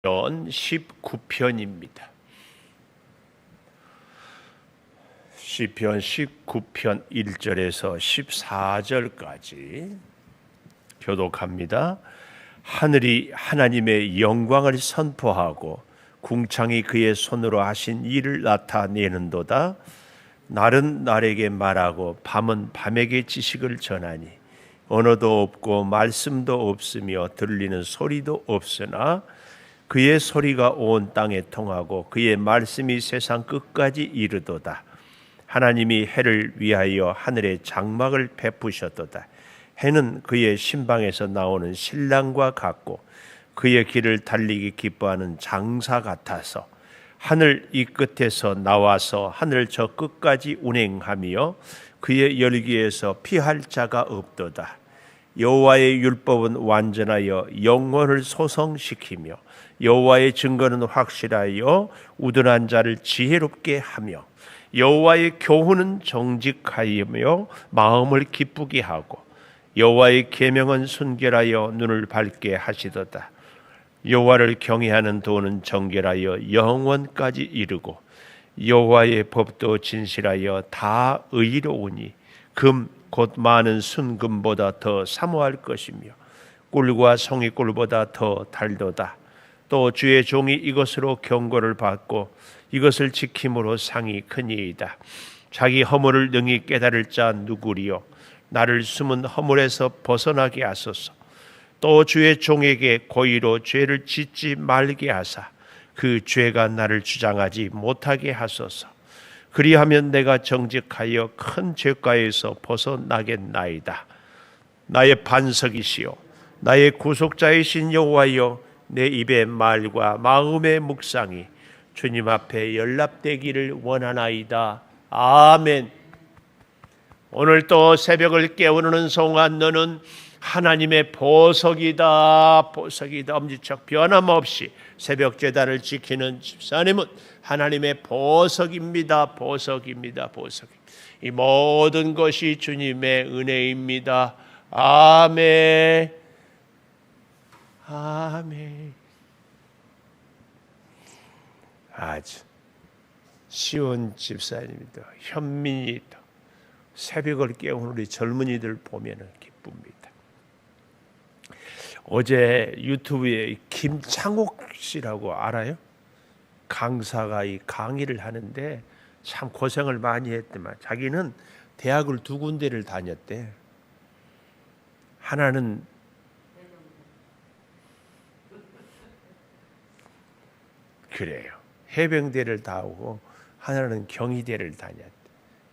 19편입니다. 시편 19편 1절에서 14절까지 교독합니다. 하늘이 하나님의 영광을 선포하고 궁창이 그의 손으로 하신 일을 나타내는도다. 날은 날에게 말하고 밤은 밤에게 지식을 전하니 언어도 없고 말씀도 없으며 들리는 소리도 없으나 그의 소리가 온 땅에 통하고 그의 말씀이 세상 끝까지 이르도다. 하나님이 해를 위하여 하늘에 장막을 베푸셨도다. 해는 그의 신방에서 나오는 신랑과 같고 그의 길을 달리기 기뻐하는 장사 같아서 하늘 이 끝에서 나와서 하늘 저 끝까지 운행하며 그의 열기에서 피할 자가 없도다. 여호와의 율법은 완전하여 영혼을 소성시키며 여호와의 증거는 확실하여 우둔한 자를 지혜롭게 하며 여호와의 교훈은 정직하며 마음을 기쁘게 하고 여호와의 계명은 순결하여 눈을 밝게 하시도다. 여호와를 경외하는 도는 정결하여 영원까지 이르고 여호와의 법도 진실하여 다 의로우니 금 곧 많은 순금보다 더 사모할 것이며 꿀과 송이꿀보다 더 달도다. 또 주의 종이 이것으로 경고를 받고 이것을 지킴으로 상이 크니이다. 자기 허물을 능히 깨달을 자 누구리요? 나를 숨은 허물에서 벗어나게 하소서. 또 주의 종에게 고의로 죄를 짓지 말게 하사 그 죄가 나를 주장하지 못하게 하소서. 그리하면 내가 정직하여 큰 죄가에서 벗어나겠나이다. 나의 반석이시요 나의 구속자이신 여호와여, 내 입의 말과 마음의 묵상이 주님 앞에 연락되기를 원하나이다. 아멘. 오늘 또 새벽을 깨우는 송안 너는 하나님의 보석이다. 보석이다. 엄지척 변함없이 새벽 제단을 지키는 집사님은 하나님의 보석입니다. 보석입니다. 보석. 이 모든 것이 주님의 은혜입니다. 아멘. 아멘. 아주 시온 집사님이다. 현민이다. 새벽을 깨우는 우리 젊은이들 보면 기쁩니다. 어제 유튜브에 김창옥 씨라고 알아요? 강사가 이 강의를 하는데 참 고생을 많이 했더만. 자기는 대학을 두 군데를 다녔대. 하나는 그래요. 해병대를 다오고 하나는 경희대를 다녔대.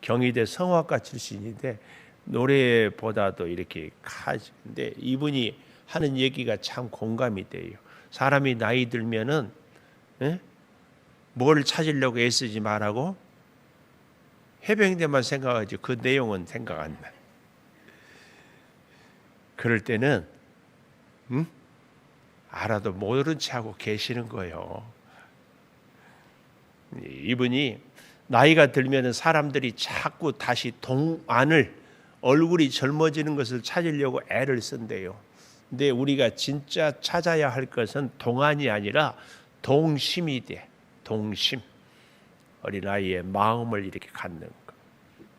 경희대 성악가 출신인데 노래보다도 이렇게 가는데 이분이 하는 얘기가 참 공감이 돼요. 사람이 나이 들면은 뭘 찾으려고 애쓰지 말라고 해병대만 생각하지 그 내용은 생각 안 나. 그럴 때는 알아도 모른 체 하고 계시는 거예요. 이분이 나이가 들면은 사람들이 자꾸 다시 동안을 얼굴이 젊어지는 것을 찾으려고 애를 쓴대요. 근데 우리가 진짜 찾아야 할 것은 동안이 아니라 동심이 돼. 동심. 어린아이의 마음을 이렇게 갖는 거.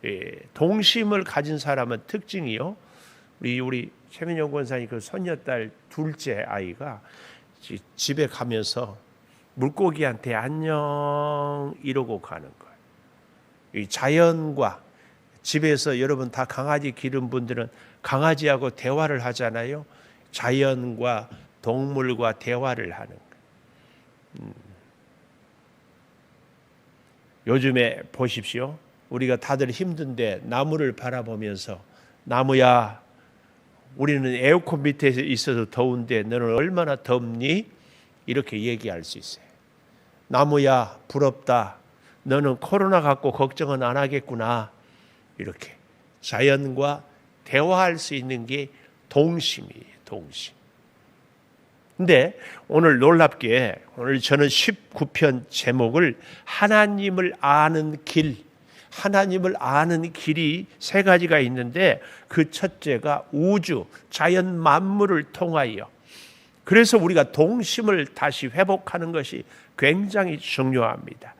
예, 동심을 가진 사람은 특징이요. 우리 최민영 권사님 그 손녀딸 둘째 아이가 집에 가면서 물고기한테 안녕 이러고 가는 거예요. 이 자연과 집에서 여러분 다 강아지 기른 분들은 강아지하고 대화를 하잖아요. 자연과 동물과 대화를 하는 거예요. 요즘에 보십시오. 우리가 다들 힘든데 나무를 바라보면서 나무야, 우리는 에어컨 밑에 있어서 더운데 너는 얼마나 덥니? 이렇게 얘기할 수 있어요. 나무야, 부럽다. 너는 코로나 갖고 걱정은 안 하겠구나. 이렇게 자연과 대화할 수 있는 게 동심이에요. 동심. 근데 오늘 놀랍게 오늘 저는 19편 제목을 하나님을 아는 길, 하나님을 아는 길이 세 가지가 있는데 그 첫째가 우주, 자연 만물을 통하여 그래서 우리가 동심을 다시 회복하는 것이 굉장히 중요합니다.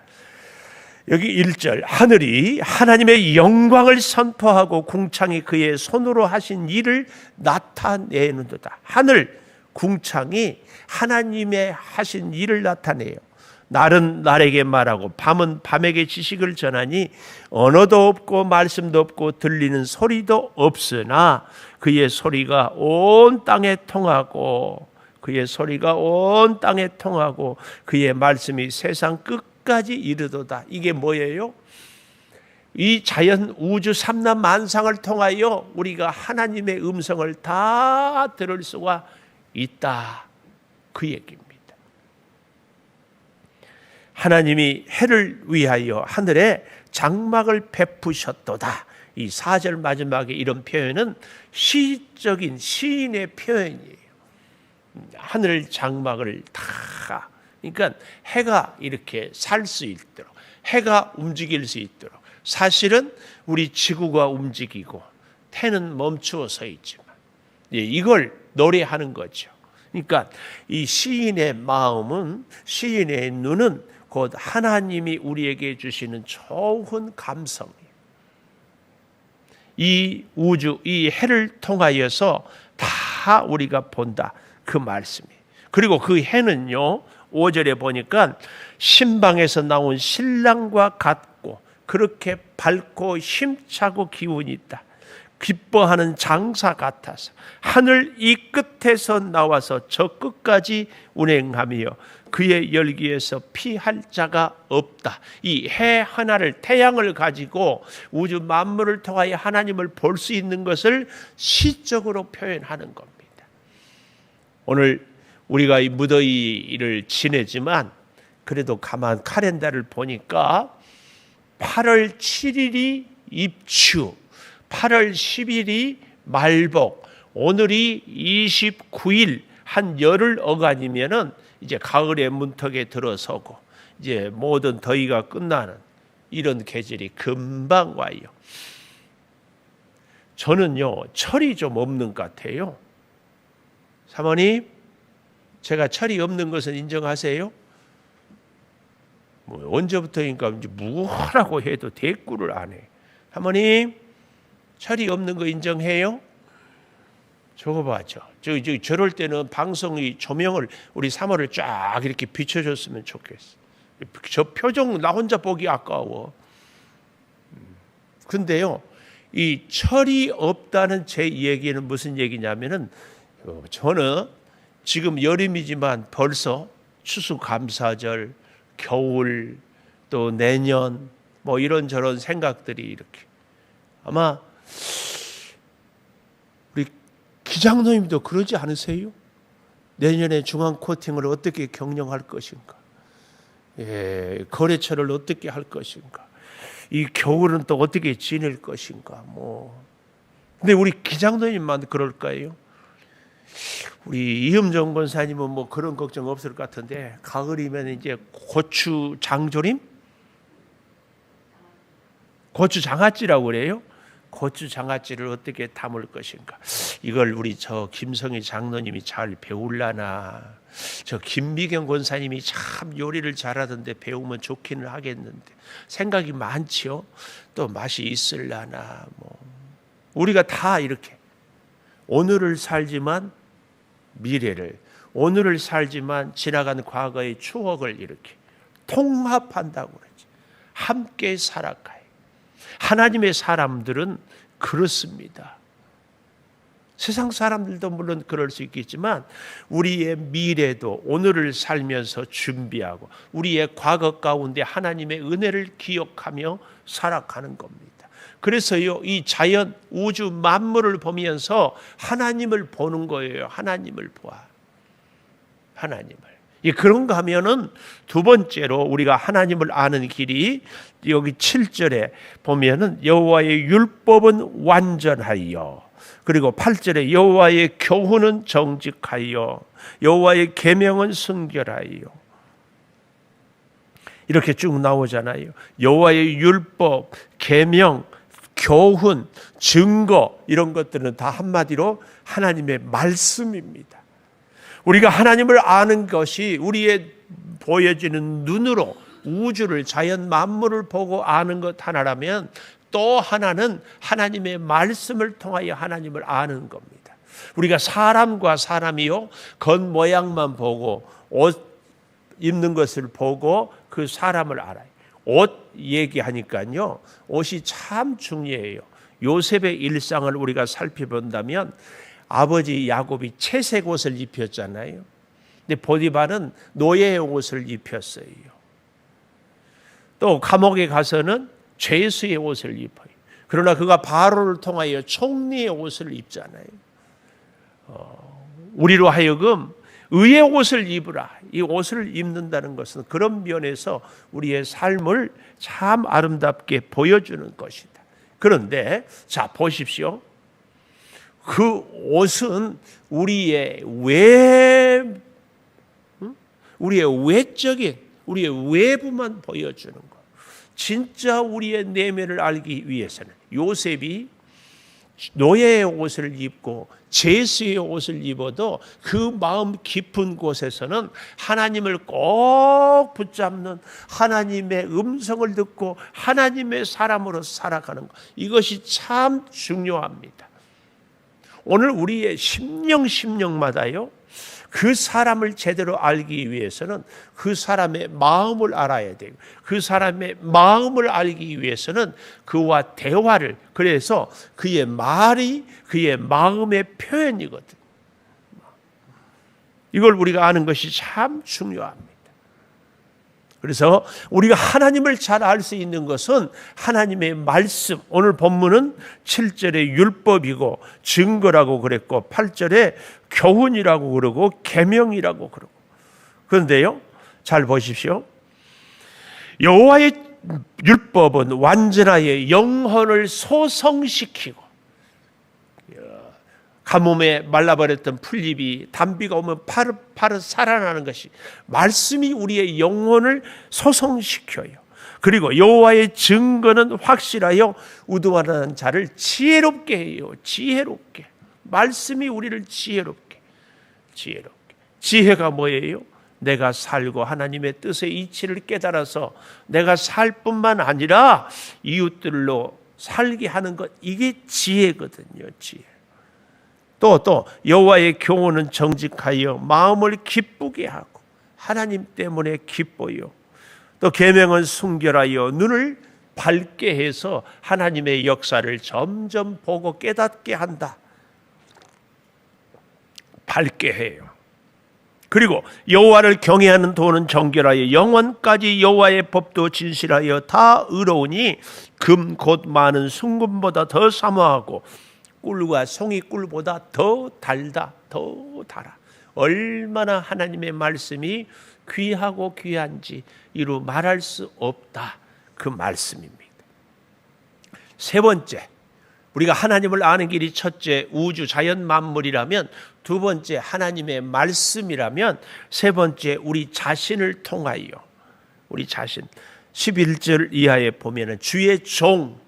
여기 1절, 하늘이 하나님의 영광을 선포하고 궁창이 그의 손으로 하신 일을 나타내는도다. 하늘, 궁창이 하나님의 하신 일을 나타내요. 날은 날에게 말하고 밤은 밤에게 지식을 전하니 언어도 없고 말씀도 없고 들리는 소리도 없으나 그의 소리가 온 땅에 통하고 그의 말씀이 세상 끝까지 이르도다. 이게 뭐예요? 이 자연 우주 삼란 만상을 통하여 우리가 하나님의 음성을 다 들을 수가 있다. 그 얘기입니다. 하나님이 해를 위하여 하늘에 장막을 베푸셨도다. 이 4절 마지막에 이런 표현은 시적인 시인의 표현이에요. 하늘 장막을 다, 그러니까 해가 이렇게 살 수 있도록, 해가 움직일 수 있도록. 사실은 우리 지구가 움직이고 태는 멈추어 서 있지만 이걸 노래하는 거죠. 그러니까 이 시인의 마음은, 시인의 눈은 곧 하나님이 우리에게 주시는 좋은 감성이에요. 이 우주, 이 해를 통하여서 다 우리가 본다. 그 말씀이에요. 그리고 그 해는요, 5절에 보니까 신방에서 나온 신랑과 같고 그렇게 밝고 힘차고 기운이 있다. 기뻐하는 장사 같아서 하늘 이 끝에서 나와서 저 끝까지 운행하며 그의 열기에서 피할 자가 없다. 이 해 하나를, 태양을 가지고 우주 만물을 통하여 하나님을 볼 수 있는 것을 시적으로 표현하는 겁니다. 오늘 우리가 이 무더위를 지내지만 그래도 가만 카렌다를 보니까 8월 7일이 입추, 8월 10일이 말복, 오늘이 29일, 한 열흘 어간이면은 이제 가을의 문턱에 들어서고 이제 모든 더위가 끝나는 이런 계절이 금방 와요. 저는요, 철이 좀 없는 것 같아요. 사모님, 제가 철이 없는 것은 인정하세요? 뭐 언제부터인가 이제 뭐라고 해도 대꾸를 안 해. 사모님, 철이 없는 거 인정해요? 저거 봐죠. 저럴 때는 방송이 조명을 우리 사모를 쫙 이렇게 비춰줬으면 좋겠어. 저 표정 나 혼자 보기 아까워. 근데요, 이 철이 없다는 제 얘기는 무슨 얘기냐면은 저는 지금 여름이지만 벌써 추수감사절, 겨울, 또 내년 뭐 이런저런 생각들이 이렇게 아마 우리 기장노님도 그러지 않으세요? 내년에 중앙 코팅을 어떻게 경영할 것인가? 거래처를 어떻게 할 것인가? 이 겨울은 또 어떻게 지낼 것인가? 근데 우리 기장노님만 그럴까요? 우리 이흠정 권사님은 뭐 그런 걱정 없을 것 같은데 가을이면 이제 고추 장조림? 고추 장아찌라고 그래요? 고추 장아찌를 어떻게 담을 것인가? 이걸 우리 저 김성희 장로님이 잘 배울라나? 저 김미경 권사님이 참 요리를 잘하던데 배우면 좋기는 하겠는데 생각이 많지요. 또 맛이 있을라나? 우리가 다 이렇게 오늘을 살지만 미래를, 오늘을 살지만 지나간 과거의 추억을 이렇게 통합한다고 그러지. 함께 살아가요. 하나님의 사람들은 그렇습니다. 세상 사람들도 물론 그럴 수 있겠지만 우리의 미래도 오늘을 살면서 준비하고 우리의 과거 가운데 하나님의 은혜를 기억하며 살아가는 겁니다. 그래서요, 이 자연 우주 만물을 보면서 하나님을 보는 거예요. 하나님을 봐. 하나님을. 그런가 하면은 두 번째로 우리가 하나님을 아는 길이 여기 7절에 보면은 여호와의 율법은 완전하여, 그리고 8절에 여호와의 교훈은 정직하여, 여호와의 계명은 순결하여, 이렇게 쭉 나오잖아요. 여호와의 율법, 계명, 교훈, 증거, 이런 것들은 다 한마디로 하나님의 말씀입니다. 우리가 하나님을 아는 것이 우리의 보여지는 눈으로 우주를, 자연 만물을 보고 아는 것 하나라면, 또 하나는 하나님의 말씀을 통하여 하나님을 아는 겁니다. 우리가 사람과 사람이요, 겉모양만 보고 옷 입는 것을 보고 그 사람을 알아요. 옷 얘기하니까요, 옷이 참 중요해요. 요셉의 일상을 우리가 살펴본다면 아버지 야곱이 채색 옷을 입혔잖아요. 근데 보디발은 노예의 옷을 입혔어요. 또 감옥에 가서는 죄수의 옷을 입어요. 그러나 그가 바로를 통하여 총리의 옷을 입잖아요. 우리로 하여금 의의 옷을 입으라. 이 옷을 입는다는 것은 그런 면에서 우리의 삶을 참 아름답게 보여주는 것이다. 그런데 자 보십시오. 그 옷은 우리의 외적인, 우리의 외부만 보여주는 것. 진짜 우리의 내면을 알기 위해서는 요셉이 노예의 옷을 입고 죄수의 옷을 입어도 그 마음 깊은 곳에서는 하나님을 꼭 붙잡는, 하나님의 음성을 듣고 하나님의 사람으로 살아가는 것, 이것이 참 중요합니다. 오늘 우리의 심령마다요, 그 사람을 제대로 알기 위해서는 그 사람의 마음을 알아야 되고, 그 사람의 마음을 알기 위해서는 그와 대화를, 그래서 그의 말이 그의 마음의 표현이거든. 이걸 우리가 아는 것이 참 중요합니다. 그래서 우리가 하나님을 잘 알 수 있는 것은 하나님의 말씀, 오늘 본문은 7절에 율법이고 증거라고 그랬고 8절에 교훈이라고 그러고 계명이라고 그러고. 그런데요, 잘 보십시오. 여호와의 율법은 완전하여 영혼을 소성시키고, 가뭄에 말라버렸던 풀잎이 단비가 오면 파릇 살아나는 것이, 말씀이 우리의 영혼을 소성시켜요. 그리고 여호와의 증거는 확실하여 우두하는 자를 지혜롭게 해요. 지혜롭게. 말씀이 우리를 지혜롭게. 지혜가 뭐예요? 내가 살고 하나님의 뜻의 이치를 깨달아서 내가 살 뿐만 아니라 이웃들로 살게 하는 것, 이게 지혜거든요. 지혜. 또 여호와의 교훈은 정직하여 마음을 기쁘게 하고 하나님 때문에 기뻐요. 또 계명은 순결하여 눈을 밝게 해서 하나님의 역사를 점점 보고 깨닫게 한다. 밝게 해요. 그리고 여호와를 경외하는 도는 정결하여 영원까지 여호와의 법도 진실하여 다 의로우니 금 곧 많은 순금보다 더 사모하고 꿀과 송이꿀보다 더 달다. 더 달아. 얼마나 하나님의 말씀이 귀하고 귀한지 이루 말할 수 없다. 그 말씀입니다. 세 번째, 우리가 하나님을 아는 길이 첫째 우주 자연 만물이라면, 두 번째 하나님의 말씀이라면, 세 번째 우리 자신을 통하여, 우리 자신 11절 이하에 보면은 주의 종,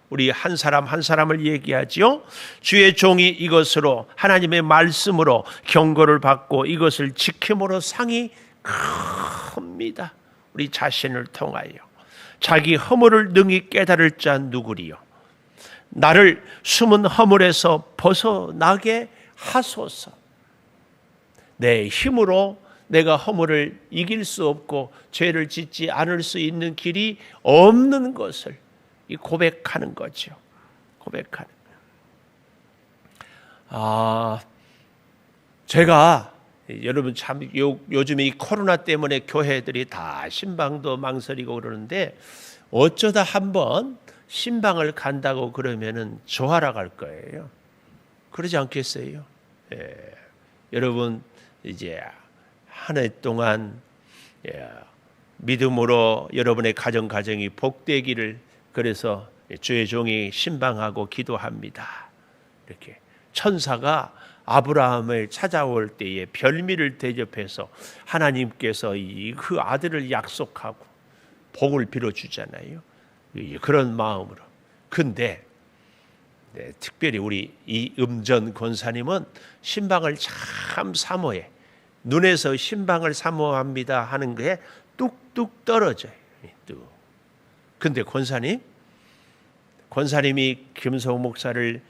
우리 한 사람 한 사람을 얘기하지요. 주의 종이 이것으로, 하나님의 말씀으로 경고를 받고 이것을 지킴으로 상이 큽니다. 우리 자신을 통하여. 자기 허물을 능히 깨달을 자 누구리요? 나를 숨은 허물에서 벗어나게 하소서. 내 힘으로 내가 허물을 이길 수 없고 죄를 짓지 않을 수 있는 길이 없는 것을 고백하는 거죠. 고백하는. 제가 여러분 참 요즘에 이 코로나 때문에 교회들이 다 신방도 망설이고 그러는데, 어쩌다 한번 신방을 간다고 그러면은 조하러 갈 거예요. 그러지 않겠어요? 예. 여러분 이제 한 해 동안 믿음으로 여러분의 가정이 복되기를, 그래서 주의 종이 신방하고 기도합니다. 이렇게 천사가 아브라함을 찾아올 때에 별미를 대접해서 하나님께서 그 아들을 약속하고 복을 빌어주잖아요. 그런 마음으로. 근데 네, 특별히 우리 이음전 권사님은 신방을 참 사모해. 눈에서 신방을 사모합니다 하는 거에 뚝뚝 떨어져요. 근데 권사님이 김성호 목사를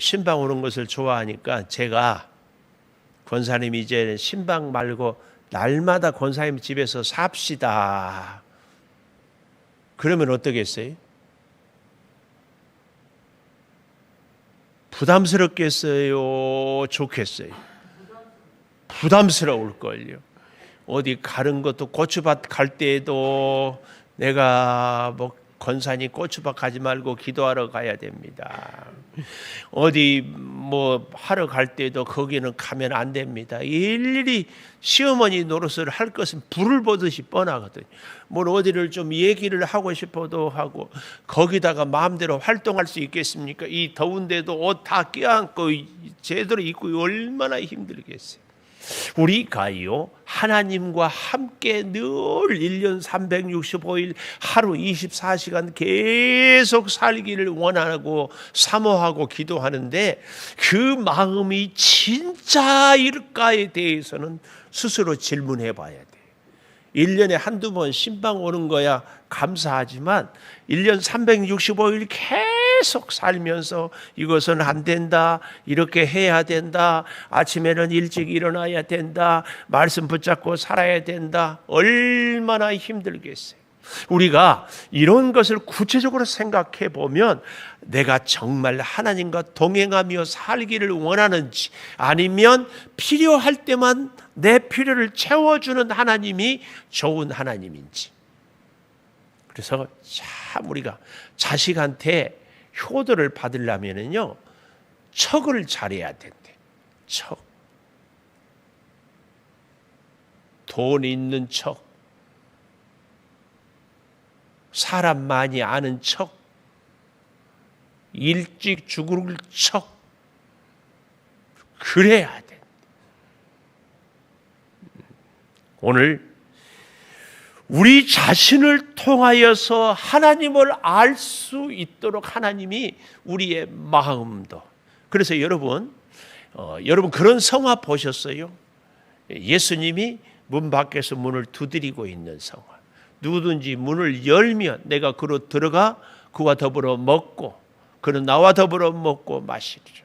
신방 오는 것을 좋아하니까 제가 권사님이 이제 신방 말고 날마다 권사님 집에서 삽시다. 그러면 어떠겠어요? 부담스럽겠어요? 좋겠어요? 부담스러울걸요. 어디 가는 것도 고추밭 갈 때에도 내가 뭐 권사님 고추밭 가지 말고 기도하러 가야 됩니다. 어디 뭐 하러 갈 때도 거기는 가면 안 됩니다. 일일이 시어머니 노릇을 할 것은 불을 보듯이 뻔하거든요. 뭘 어디를 좀 얘기를 하고 싶어도 하고 거기다가 마음대로 활동할 수 있겠습니까? 이 더운데도 옷 다 껴안고 제대로 입고 얼마나 힘들겠어요. 우리가요 하나님과 함께 늘 1년 365일 하루 24시간 계속 살기를 원하고 사모하고 기도하는데 그 마음이 진짜일까에 대해서는 스스로 질문해 봐야 돼요. 1년에 한두 번 신방 오는 거야 감사하지만 1년 365일 계속 살면서 이것은 안 된다, 이렇게 해야 된다, 아침에는 일찍 일어나야 된다, 말씀 붙잡고 살아야 된다, 얼마나 힘들겠어요. 우리가 이런 것을 구체적으로 생각해 보면 내가 정말 하나님과 동행하며 살기를 원하는지 아니면 필요할 때만 내 필요를 채워주는 하나님이 좋은 하나님인지. 그래서 참 우리가 자식한테 효도를 받으려면요 척을 잘해야 된대. 척. 돈 있는 척, 사람 많이 아는 척, 일찍 죽을 척, 그래야 돼. 오늘 우리 자신을 통하여서 하나님을 알 수 있도록 하나님이 우리의 마음도. 그래서 여러분 그런 성화 보셨어요? 예수님이 문 밖에서 문을 두드리고 있는 성화. 누구든지 문을 열면 내가 그로 들어가 그와 더불어 먹고 그는 나와 더불어 먹고 마시리라.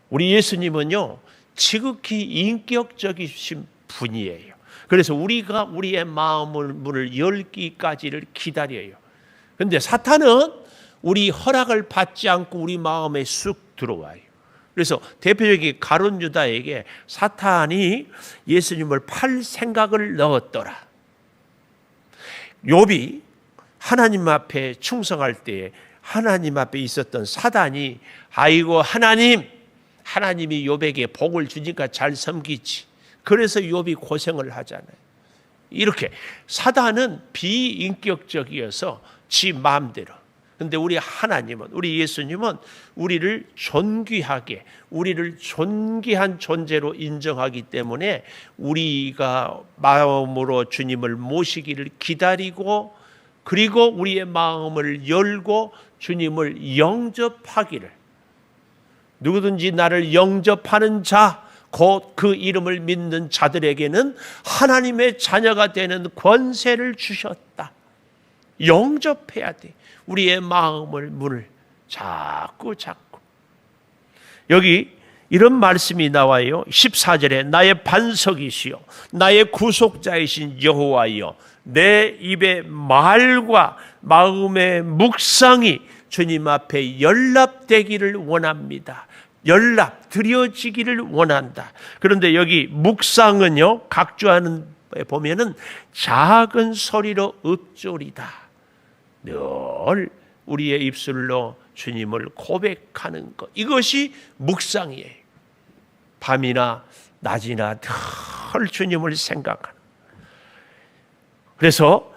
우리 예수님은요 지극히 인격적이신 분이에요. 그래서 우리가 우리의 마음을 문을 열기까지를 기다려요. 그런데 사탄은 우리 허락을 받지 않고 우리 마음에 쑥 들어와요. 그래서 대표적인 가룟 유다에게 사탄이 예수님을 팔 생각을 넣었더라. 욥이 하나님 앞에 충성할 때 하나님 앞에 있었던 사단이 아이고 하나님이 욥에게 복을 주니까 잘 섬기지. 그래서 욥이 고생을 하잖아요. 이렇게 사단은 비인격적이어서 지 마음대로. 그런데 우리 하나님은, 우리 예수님은 우리를 존귀하게, 우리를 존귀한 존재로 인정하기 때문에 우리가 마음으로 주님을 모시기를 기다리고 그리고 우리의 마음을 열고 주님을 영접하기를. 누구든지 나를 영접하는 자, 곧 그 이름을 믿는 자들에게는 하나님의 자녀가 되는 권세를 주셨다. 영접해야 돼. 우리의 마음을 문을 자꾸 여기 이런 말씀이 나와요. 14절에 나의 반석이시요 나의 구속자이신 여호와여 내 입의 말과 마음의 묵상이 주님 앞에 연락되기를 원합니다. 연락 드려지기를 원한다. 그런데 여기 묵상은요 각주하는 에 보면은 작은 소리로 읊조리다. 늘 우리의 입술로 주님을 고백하는 것, 이것이 묵상이에요. 밤이나 낮이나 늘 주님을 생각하는. 그래서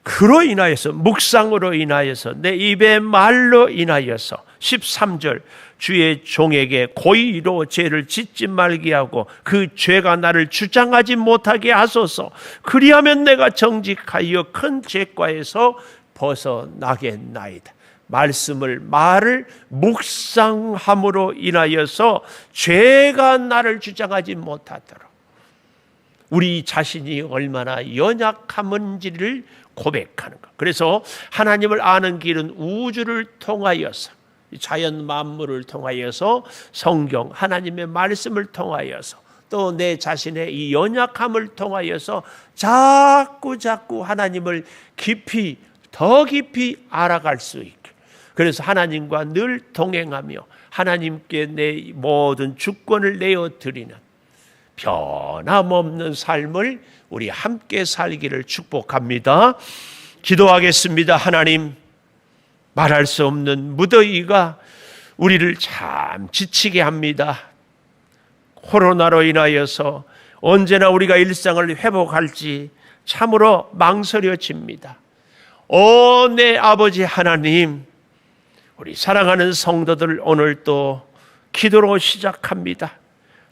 그로 인하여서 묵상으로 인하여서 내 입의 말로 인하여서 13절 주의 종에게 고의로 죄를 짓지 말게 하고 그 죄가 나를 주장하지 못하게 하소서. 그리하면 내가 정직하여 큰 죄과에서 벗어나겠나이다. 말을 묵상함으로 인하여서 죄가 나를 주장하지 못하도록 우리 자신이 얼마나 연약함인지를 고백하는 것. 그래서 하나님을 아는 길은 우주를 통하여서, 자연 만물을 통하여서, 성경 하나님의 말씀을 통하여서, 또 내 자신의 이 연약함을 통하여서 자꾸 하나님을 깊이, 더 깊이 알아갈 수 있게. 그래서 하나님과 늘 동행하며 하나님께 내 모든 주권을 내어드리는 변함없는 삶을 우리 함께 살기를 축복합니다. 기도하겠습니다. 하나님, 말할 수 없는 무더위가 우리를 참 지치게 합니다. 코로나로 인하여서 언제나 우리가 일상을 회복할지 참으로 망설여집니다. 내 아버지 하나님, 우리 사랑하는 성도들 오늘 또 기도로 시작합니다.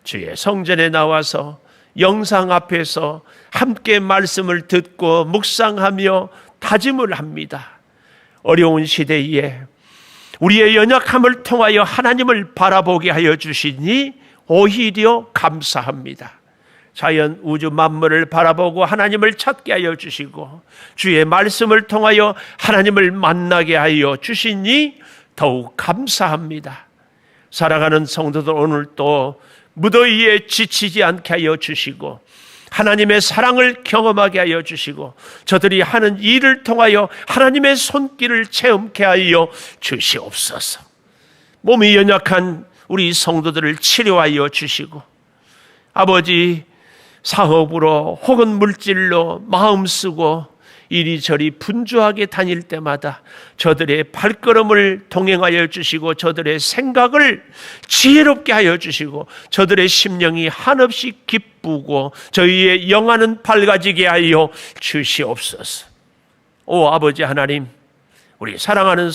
주의 성전에 나와서 영상 앞에서 함께 말씀을 듣고 묵상하며 다짐을 합니다. 어려운 시대에 우리의 연약함을 통하여 하나님을 바라보게 하여 주시니 오히려 감사합니다. 자연 우주 만물을 바라보고 하나님을 찾게 하여 주시고 주의 말씀을 통하여 하나님을 만나게 하여 주시니 더욱 감사합니다. 사랑하는 성도들 오늘 또 무더위에 지치지 않게 하여 주시고 하나님의 사랑을 경험하게 하여 주시고 저들이 하는 일을 통하여 하나님의 손길을 체험케 하여 주시옵소서. 몸이 연약한 우리 성도들을 치료하여 주시고 아버지, 사업으로 혹은 물질로 마음 쓰고 이리저리 분주하게 다닐 때마다 저들의 발걸음을 동행하여 주시고 저들의 생각을 지혜롭게 하여 주시고 저들의 심령이 한없이 기쁘고 저희의 영안은 밝아지게 하여 주시옵소서. 오 아버지 하나님, 우리 사랑하는